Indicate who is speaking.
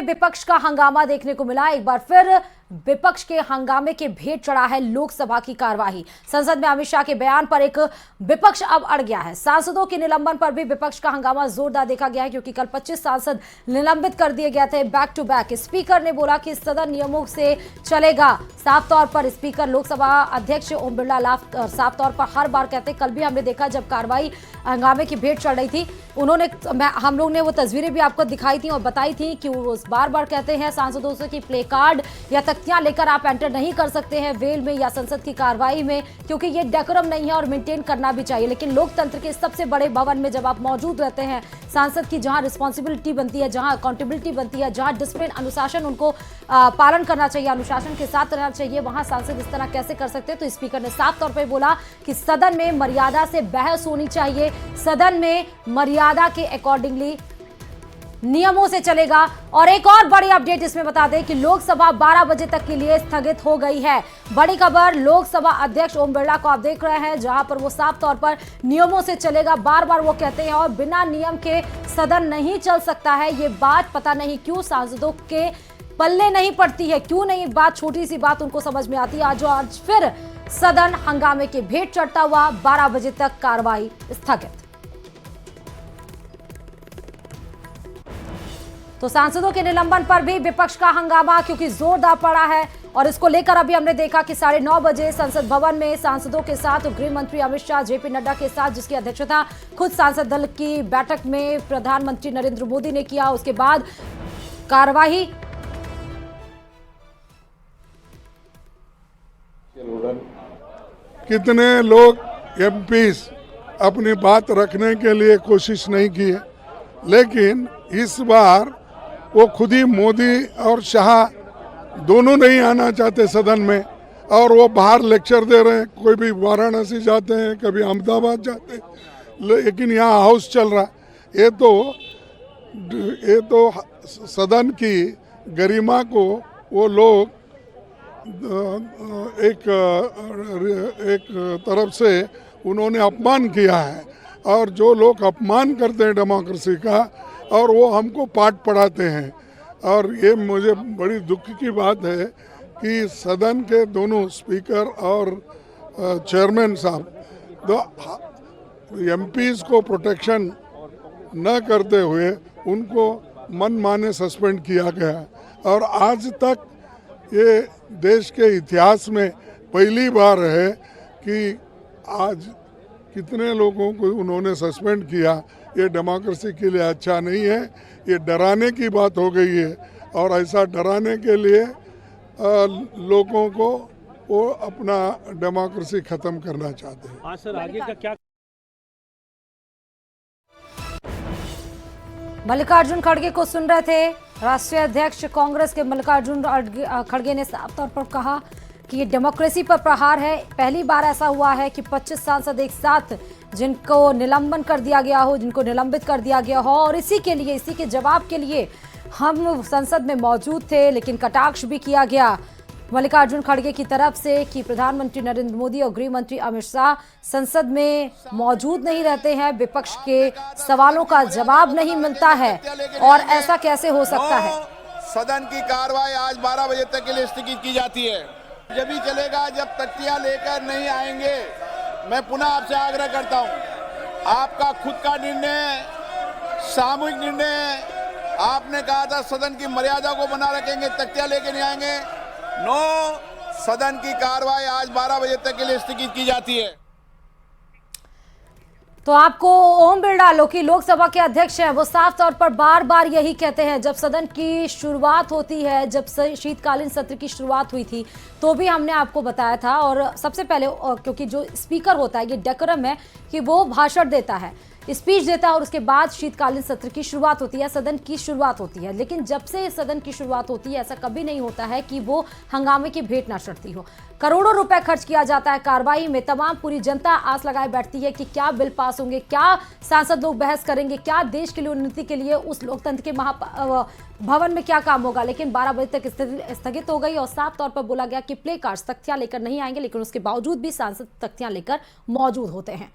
Speaker 1: विपक्ष का हंगामा देखने को मिला। एक बार फिर विपक्ष के हंगामे के भेंट चढ़ा है लोकसभा की कार्यवाही। संसद में अमित शाह के बयान पर एक विपक्ष अब अड़ गया है। सांसदों के निलंबन पर भी विपक्ष का हंगामा जोरदार देखा गया है, क्योंकि कल 25 सांसद निलंबित कर दिए गए थे बैक टू बैक। स्पीकर ने बोला कि सदन नियमों से चलेगा। साफ तौर पर स्पीकर लोकसभा अध्यक्ष ओम बिरला साफ तौर पर हर बार कहते, कल भी हमने देखा जब कार्रवाई हंगामे की भेंट चढ़ रही थी, उन्होंने हम लोग ने वो तस्वीरें भी आपको दिखाई थी और बताई थी कि वो बार बार कहते हैं सांसदों से कि प्ले कार्ड या तख्तियां लेकर आप एंटर नहीं कर सकते हैं वेल में या संसद की कार्रवाई में, क्योंकि ये डेकोरम नहीं है और मेंटेन करना भी चाहिए। लेकिन लोकतंत्र के सबसे बड़े भवन में जब आप मौजूद रहते हैं, सांसद की जहां रिस्पॉन्सिबिलिटी बनती है, जहां अकाउंटेबिलिटी बनती है, जहां डिसिप्लिन अनुशासन उनको पालन करना चाहिए, अनुशासन के साथ रहना चाहिए, वहां सांसद इस तरह कैसे कर सकते हैं। तो स्पीकर ने साफ तौर पर बोला कि सदन में मर्यादा से बहस होनी चाहिए, सदन में मर्यादा के अकॉर्डिंगली नियमों से चलेगा। और एक और बड़ी अपडेट इसमें बता दें कि लोकसभा 12 बजे तक के लिए स्थगित हो गई है। बड़ी खबर, लोकसभा अध्यक्ष ओम बिरला को आप देख रहे हैं, जहां पर वो साफ तौर पर नियमों से चलेगा बार बार वो कहते हैं, और बिना नियम के सदन नहीं चल सकता है। ये बात पता नहीं क्यों सांसदों के पल्ले नहीं पड़ती है, क्यों नहीं बात, छोटी सी बात उनको समझ में आती है। आज फिर सदन हंगामे के भेंट चढ़ता हुआ 12 बजे तक कार्रवाई स्थगित। तो सांसदों के निलंबन पर भी विपक्ष का हंगामा क्योंकि जोरदार पड़ा है, और इसको लेकर अभी हमने देखा कि 9:30 बजे संसद भवन में सांसदों के साथ गृह मंत्री अमित शाह, जेपी नड्डा के साथ, जिसकी अध्यक्षता खुद सांसद दल की बैठक में प्रधानमंत्री नरेंद्र मोदी ने किया। उसके बाद कार्यवाही
Speaker 2: कितने लोग एमपीस अपनी बात रखने के लिए कोशिश नहीं की है, लेकिन इस बार वो खुद ही मोदी और शाह दोनों नहीं आना चाहते सदन में, और वो बाहर लेक्चर दे रहे हैं। कोई भी वाराणसी जाते हैं, कभी अहमदाबाद जाते हैं, लेकिन यहाँ हाउस चल रहा है। ये तो सदन की गरिमा को वो लोग एक तरफ से उन्होंने अपमान किया है, और जो लोग अपमान करते हैं डेमोक्रेसी का, और वो हमको पाठ पढ़ाते हैं। और ये मुझे बड़ी दुख की बात है कि सदन के दोनों स्पीकर और चेयरमैन साहब एमपीज को प्रोटेक्शन न करते हुए उनको मनमाने सस्पेंड किया गया। और आज तक ये देश के इतिहास में पहली बार है कि आज कितने लोगों को उन्होंने सस्पेंड किया। ये डेमोक्रेसी के लिए अच्छा नहीं है, ये डराने की बात हो गई है, और ऐसा डराने के लिए लोगों को वो अपना डेमोक्रेसी खत्म करना चाहते हैं।
Speaker 3: हाँ सर, आगे का क्या?
Speaker 1: मल्लिकार्जुन खड़गे को सुन रहे थे। राष्ट्रीय अध्यक्ष कांग्रेस के मल्लिकार्जुन खड़गे ने साफ तौर पर कहा कि ये डेमोक्रेसी पर प्रहार है। पहली बार ऐसा हुआ है कि 25 सांसद एक साथ जिनको निलंबन कर दिया गया हो, जिनको निलंबित कर दिया गया हो, और इसी के जवाब के लिए हम संसद में मौजूद थे, लेकिन कटाक्ष भी किया गया मल्लिकार्जुन खड़गे की तरफ से कि प्रधानमंत्री नरेंद्र मोदी और गृह मंत्री अमित शाह संसद में मौजूद नहीं रहते हैं, विपक्ष के सवालों का जवाब नहीं मिलता है, और ऐसा कैसे हो सकता है।
Speaker 4: सदन की कार्रवाई आज 12 बजे तक के लिए स्थगित की जाती है। जब ही चलेगा जब तख्तियां लेकर नहीं आएंगे। मैं पुनः आपसे आग्रह करता हूं, आपका खुद का निर्णय, सामूहिक निर्णय, आपने कहा था सदन की मर्यादा को बना रखेंगे, तख्तियां लेकर नहीं आएंगे। नो, सदन की कार्रवाई आज 12 बजे तक के लिए स्थगित की जाती है।
Speaker 1: तो आपको ओम बिरला लोकसभा के अध्यक्ष हैं, वो साफ तौर पर बार बार यही कहते हैं। जब सदन की शुरुआत होती है, जब शीतकालीन सत्र की शुरुआत हुई थी, तो भी हमने आपको बताया था, और सबसे पहले क्योंकि जो स्पीकर होता है, ये डेकोरम है कि वो भाषण देता है, स्पीच देता है, और उसके बाद शीतकालीन सत्र की शुरुआत होती है, सदन की शुरुआत होती है। लेकिन जब से सदन की शुरुआत होती है, ऐसा कभी नहीं होता है कि वो हंगामे की भेंट ना चढ़ती हो। करोड़ों रुपए खर्च किया जाता है कार्रवाई में, तमाम पूरी जनता आस लगाए बैठती है कि क्या बिल पास होंगे, क्या सांसद लोग बहस करेंगे, क्या देश के लिए, उन्नति के लिए, उस लोकतंत्र के भवन में क्या काम होगा। लेकिन 12 बजे तक स्थगित हो गई, और साफ तौर पर बोला गया कि प्ले कार्ड्स तख्तियां लेकर नहीं आएंगे, लेकिन उसके बावजूद भी सांसद तख्तियां लेकर मौजूद होते हैं।